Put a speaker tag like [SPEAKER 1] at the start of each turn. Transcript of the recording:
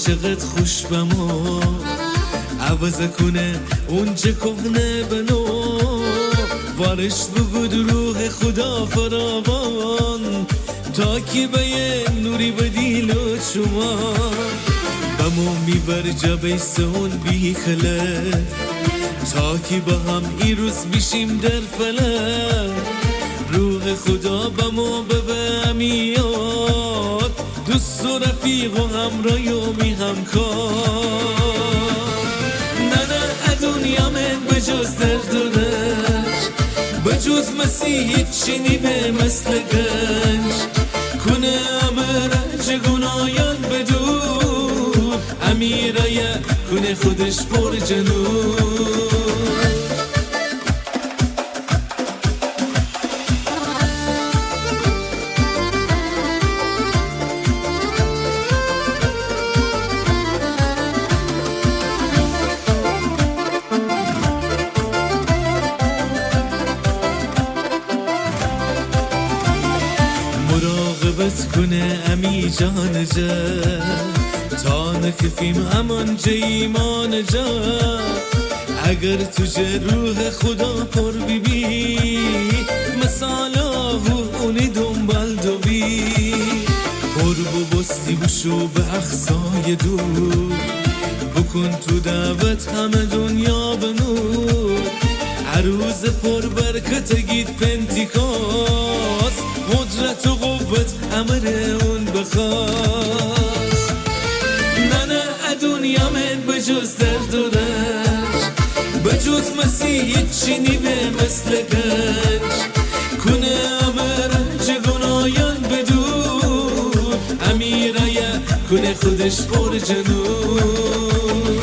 [SPEAKER 1] چقدر خوش بما عوض کنه اون چه کهنه بنو وارش بگود روح خدا فراوان تا کی به نوری بدیل و شما بمو میبر جبه سون بی خلق تا کی با هم ای روز بیشیم در فلک روح خدا بمو ببه میاد دوست و رفیق و همراه و می همکار نه نه دنیا من بجز درد و رنج بجز مسیح هیچی نیمه مثل گنج کنه امرنج گناهان بدون امیره کنه خودش پر جنون مراقبت کنه امی جان جا تا نکفیم امان جا ایمان جا اگر تجه روح خدا پر بی مثالا اونی دنبال دو بی پر بستی بشو به اقصای دور بکن تو دعوت همه دنیا به نور عروض پر برکت گید پنتیکاس قدرت و قوت امر اون بخواست نه نه دنیا من بجز درد و رنج بجز مسیح هیچی نیمه مثل گنج کنه امرنج گناهان بدون امیره کنه خودش پر جنون